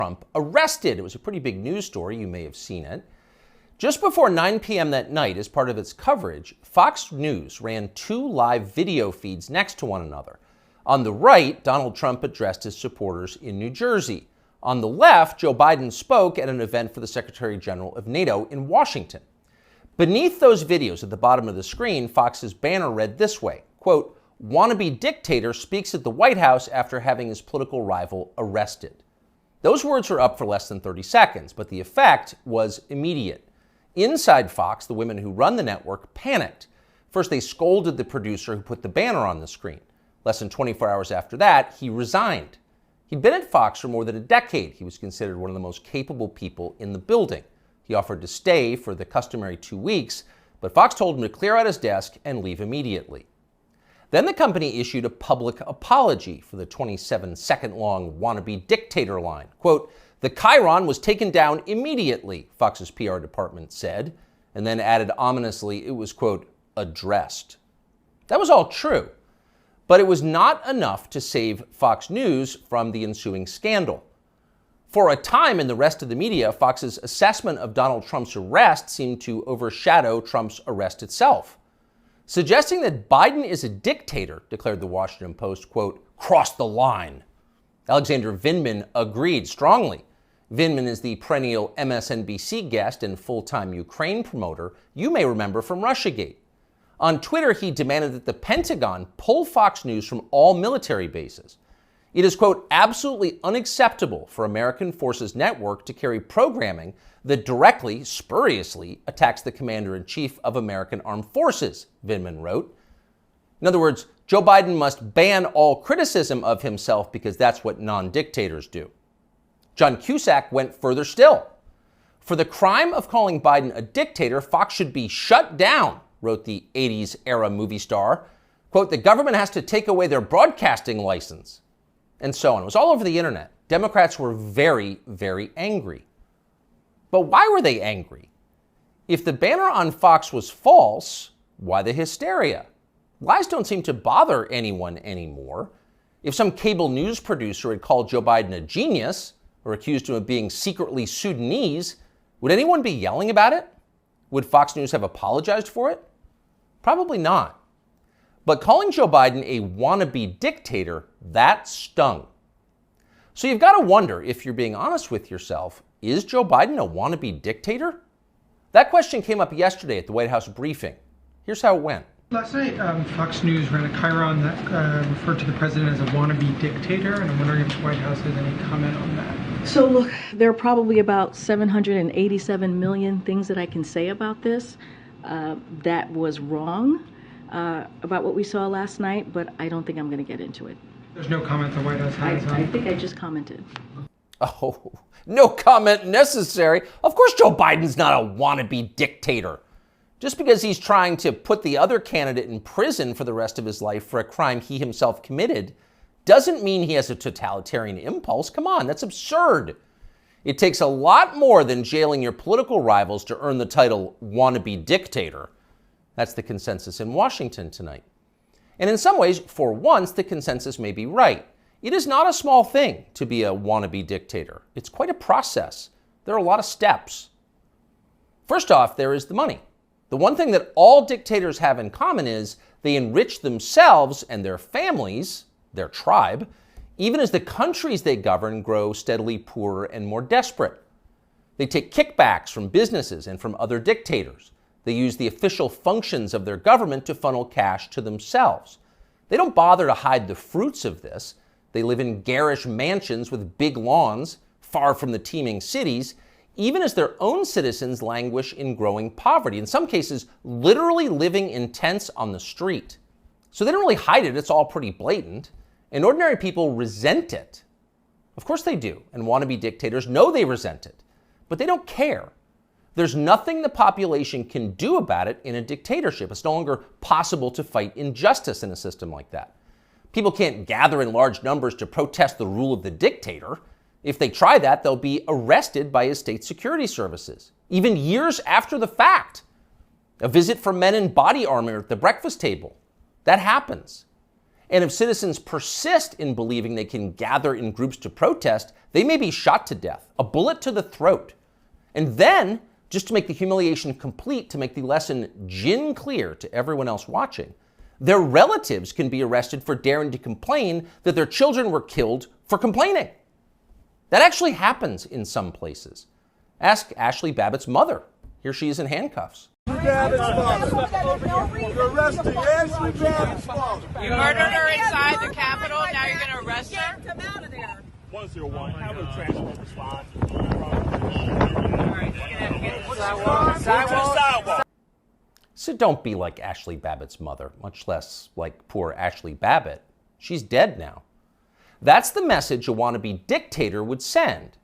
Trump arrested. It was a pretty big news story. You may have seen it. Just before 9 p.m. that night, as part of its coverage, Fox News ran two live video feeds next to one another. On the right, Donald Trump addressed his supporters in New Jersey. On the left, Joe Biden spoke at an event for the Secretary General of NATO in Washington. Beneath those videos at the bottom of the screen, Fox's banner read this way, quote, "Wannabe dictator speaks at the White House after having his political rival arrested." Those words were up for less than 30 seconds, but the effect was immediate. Inside Fox, the women who run the network panicked. First, they scolded the producer who put the banner on the screen. Less than 24 hours after that, he resigned. He'd been at Fox for more than a decade. He was considered one of the most capable people in the building. He offered to stay for the customary 2 weeks, but Fox told him to clear out his desk and leave immediately. Then the company issued a public apology for the 27-second-long wannabe dictator line. Quote, "The Chiron was taken down immediately," Fox's PR department said, and then added ominously it was, quote, "addressed." That was all true, but it was not enough to save Fox News from the ensuing scandal. For a time in the rest of the media, Fox's assessment of Donald Trump's arrest seemed to overshadow Trump's arrest itself. Suggesting that Biden is a dictator, declared the Washington Post, quote, "crossed the line." Alexander Vindman agreed strongly. Vindman is the perennial MSNBC guest and full-time Ukraine promoter you may remember from Russiagate. On Twitter, he demanded that the Pentagon pull Fox News from all military bases. It is, quote, "absolutely unacceptable for American Forces Network to carry programming that directly, spuriously, attacks the Commander-in-Chief of American Armed Forces," Vindman wrote. In other words, Joe Biden must ban all criticism of himself because that's what non-dictators do. John Cusack went further still. "For the crime of calling Biden a dictator, Fox should be shut down," wrote the 80s-era movie star. Quote, "The government has to take away their broadcasting license." And so on. It was all over the internet. Democrats were very, very angry. But why were they angry? If the banner on Fox was false, why the hysteria? Lies don't seem to bother anyone anymore. If some cable news producer had called Joe Biden a genius or accused him of being secretly Sudanese, would anyone be yelling about it? Would Fox News have apologized for it? Probably not. But calling Joe Biden a wannabe dictator, that stung. So you've got to wonder, if you're being honest with yourself, is Joe Biden a wannabe dictator? That question came up yesterday at the White House briefing. Here's how it went. Last night, Fox News ran a Chiron that referred to the president as a wannabe dictator, and I'm wondering if the White House has any comment on that. So look, there are probably about 787 million things that I can say about this. That was wrong. About what we saw last night, but I don't think I'm going to get into it. There's no comment the White House has on I think I just commented. Oh, no comment necessary. Of course Joe Biden's not a wannabe dictator. Just because he's trying to put the other candidate in prison for the rest of his life for a crime he himself committed doesn't mean he has a totalitarian impulse. Come on, that's absurd. It takes a lot more than jailing your political rivals to earn the title wannabe dictator. That's the consensus in Washington tonight. And in some ways, for once, the consensus may be right. It is not a small thing to be a wannabe dictator. It's quite a process. There are a lot of steps. First off, there is the money. The one thing that all dictators have in common is they enrich themselves and their families, their tribe, even as the countries they govern grow steadily poorer and more desperate. They take kickbacks from businesses and from other dictators. They use the official functions of their government to funnel cash to themselves. They don't bother to hide the fruits of this. They live in garish mansions with big lawns, far from the teeming cities, even as their own citizens languish in growing poverty, in some cases literally living in tents on the street. So they don't really hide it, it's all pretty blatant. And ordinary people resent it. Of course they do, and wannabe dictators know they resent it, but they don't care. There's nothing the population can do about it in a dictatorship. It's no longer possible to fight injustice in a system like that. People can't gather in large numbers to protest the rule of the dictator. If they try that, they'll be arrested by his state security services, even years after the fact. A visit from men in body armor at the breakfast table. That happens. And if citizens persist in believing they can gather in groups to protest, they may be shot to death, a bullet to the throat. And then, just to make the humiliation complete, to make the lesson gin clear to everyone else watching, their relatives can be arrested for daring to complain that their children were killed for complaining. That actually happens in some places. Ask Ashley Babbitt's mother. Here she is in handcuffs. You're arresting Ashley Babbitt's mother. You murdered her inside the Capitol, now you're going to arrest her? Come out of there. 101, have a transport response. Sidewalk. So don't be like Ashley Babbitt's mother, much less like poor Ashley Babbitt. She's dead now. That's the message a wannabe dictator would send.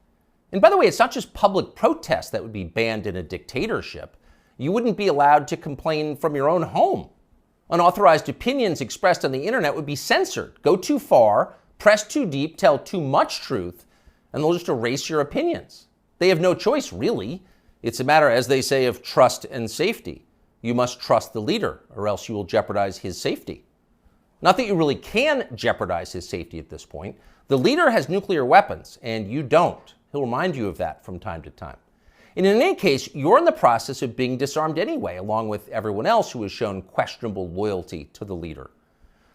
And by the way, it's not just public protest that would be banned in a dictatorship. You wouldn't be allowed to complain from your own home. Unauthorized opinions expressed on the internet would be censored. Go too far, press too deep, tell too much truth, and they'll just erase your opinions. They have no choice, really. It's a matter, as they say, of trust and safety. You must trust the leader, or else you will jeopardize his safety. Not that you really can jeopardize his safety at this point. The leader has nuclear weapons, and you don't. He'll remind you of that from time to time. And in any case, you're in the process of being disarmed anyway, along with everyone else who has shown questionable loyalty to the leader.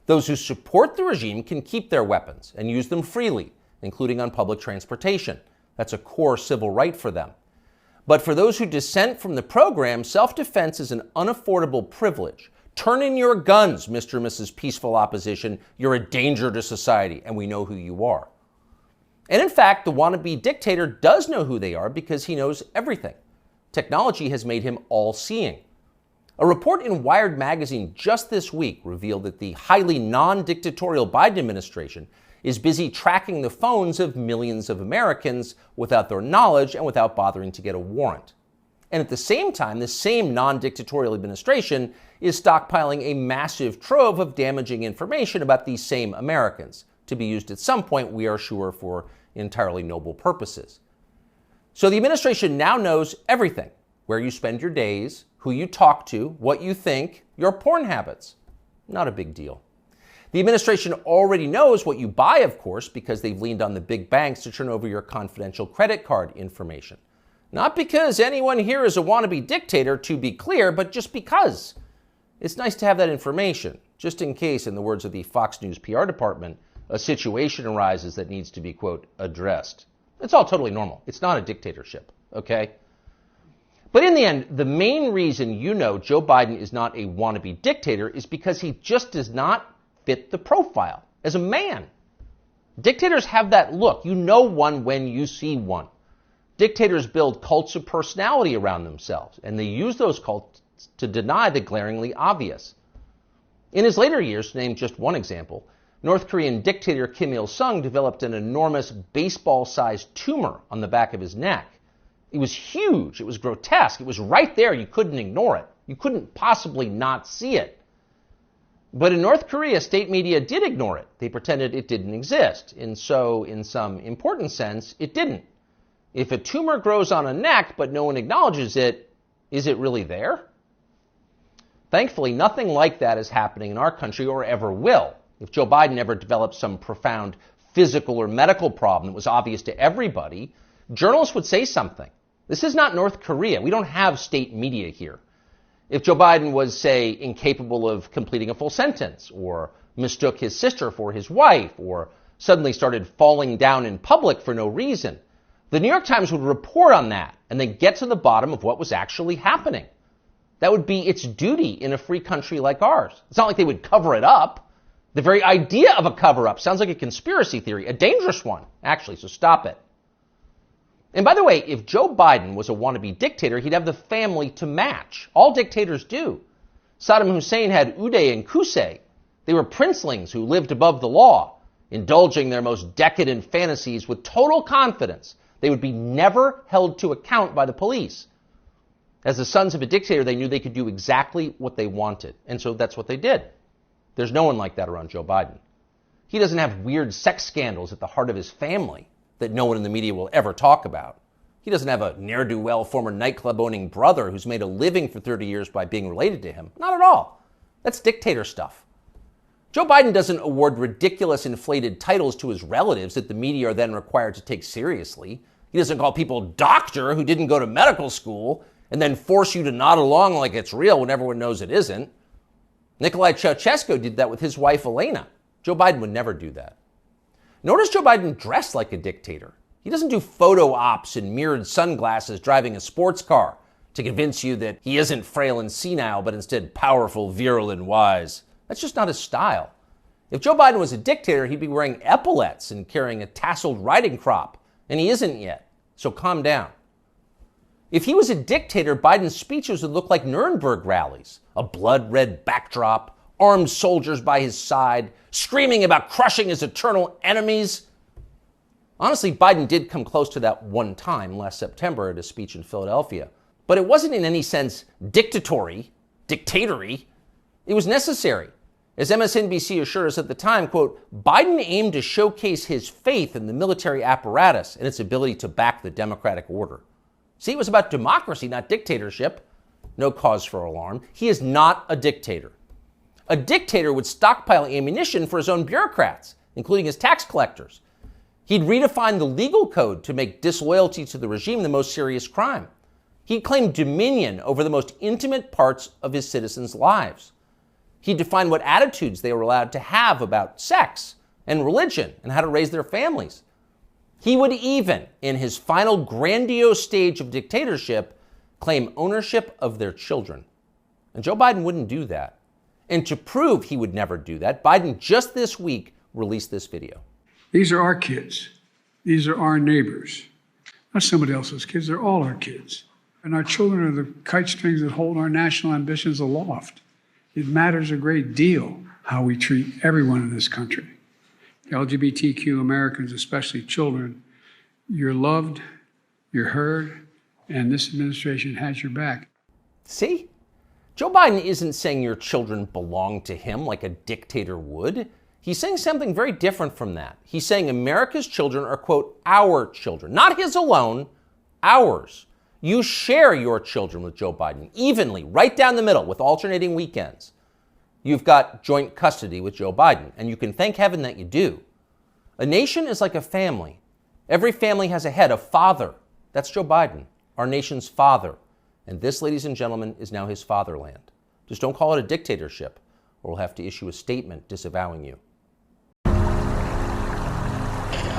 Those who support the regime can keep their weapons and use them freely, including on public transportation. That's a core civil right for them. But for those who dissent from the program, self-defense is an unaffordable privilege. Turn in your guns, Mr. and Mrs. Peaceful Opposition. You're a danger to society, and we know who you are. And in fact, the wannabe dictator does know who they are because he knows everything. Technology has made him all-seeing. A report in Wired magazine just this week revealed that the highly non-dictatorial Biden administration is busy tracking the phones of millions of Americans without their knowledge and without bothering to get a warrant. And at the same time, the same non-dictatorial administration is stockpiling a massive trove of damaging information about these same Americans, to be used at some point, we are sure, for entirely noble purposes. So the administration now knows everything: where you spend your days, who you talk to, what you think, your porn habits. Not a big deal. The administration already knows what you buy, of course, because they've leaned on the big banks to turn over your confidential credit card information. Not because anyone here is a wannabe dictator, to be clear, but just because. It's nice to have that information, just in case, in the words of the Fox News PR department, a situation arises that needs to be, quote, addressed. It's all totally normal. It's not a dictatorship, okay? But in the end, the main reason you know Joe Biden is not a wannabe dictator is because he just does not fit the profile as a man. Dictators have that look. You know one when you see one. Dictators build cults of personality around themselves, and they use those cults to deny the glaringly obvious. In his later years, to name just one example, North Korean dictator Kim Il-sung developed an enormous baseball-sized tumor on the back of his neck. It was huge. It was grotesque. It was right there. You couldn't ignore it. You couldn't possibly not see it. But in North Korea, state media did ignore it. They pretended it didn't exist. And so, in some important sense, it didn't. If a tumor grows on a neck but no one acknowledges it, is it really there? Thankfully, nothing like that is happening in our country or ever will. If Joe Biden ever developed some profound physical or medical problem that was obvious to everybody, journalists would say something. This is not North Korea. We don't have state media here. If Joe Biden was, say, incapable of completing a full sentence, or mistook his sister for his wife, or suddenly started falling down in public for no reason, the New York Times would report on that and then get to the bottom of what was actually happening. That would be its duty in a free country like ours. It's not like they would cover it up. The very idea of a cover-up sounds like a conspiracy theory, a dangerous one, actually, so stop it. And by the way, if Joe Biden was a wannabe dictator, he'd have the family to match. All dictators do. Saddam Hussein had Uday and Qusay. They were princelings who lived above the law, indulging their most decadent fantasies with total confidence they would be never held to account by the police. As the sons of a dictator, they knew they could do exactly what they wanted, and so that's what they did. There's no one like that around Joe Biden. He doesn't have weird sex scandals at the heart of his family that no one in the media will ever talk about. He doesn't have a ne'er-do-well former nightclub-owning brother who's made a living for 30 years by being related to him. Not at all. That's dictator stuff. Joe Biden doesn't award ridiculous inflated titles to his relatives that the media are then required to take seriously. He doesn't call people doctor who didn't go to medical school and then force you to nod along like it's real when everyone knows it isn't. Nikolai Ceausescu did that with his wife Elena. Joe Biden would never do that. Nor does Joe Biden dress like a dictator. He doesn't do photo ops in mirrored sunglasses driving a sports car to convince you that he isn't frail and senile, but instead powerful, virile, and wise. That's just not his style. If Joe Biden was a dictator, he'd be wearing epaulets and carrying a tasseled riding crop, and he isn't yet, so calm down. If he was a dictator, Biden's speeches would look like Nuremberg rallies, a blood-red backdrop, armed soldiers by his side, screaming about crushing his eternal enemies. Honestly, Biden did come close to that one time last September at a speech in Philadelphia, but it wasn't in any sense dictatory. It was necessary. As MSNBC assured us at the time, quote, Biden aimed to showcase his faith in the military apparatus and its ability to back the democratic order. See, it was about democracy, not dictatorship. No cause for alarm. He is not a dictator. A dictator would stockpile ammunition for his own bureaucrats, including his tax collectors. He'd redefine the legal code to make disloyalty to the regime the most serious crime. He'd claim dominion over the most intimate parts of his citizens' lives. He'd define what attitudes they were allowed to have about sex and religion and how to raise their families. He would even, in his final grandiose stage of dictatorship, claim ownership of their children. And Joe Biden wouldn't do that. And to prove he would never do that, Biden just this week released this video. These are our kids. These are our neighbors. Not somebody else's kids, they're all our kids. And our children are the kite strings that hold our national ambitions aloft. It matters a great deal how we treat everyone in this country. LGBTQ Americans, especially children, you're loved, you're heard, and this administration has your back. See? Joe Biden isn't saying your children belong to him like a dictator would. He's saying something very different from that. He's saying America's children are, quote, our children. Not his alone, ours. You share your children with Joe Biden evenly, right down the middle, with alternating weekends. You've got joint custody with Joe Biden, and you can thank heaven that you do. A nation is like a family. Every family has a head, a father. That's Joe Biden, our nation's father. And this, ladies and gentlemen, is now his fatherland. Just don't call it a dictatorship, or we'll have to issue a statement disavowing you.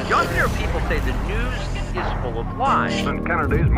You often hear people say the news is full of lies. Kennedy's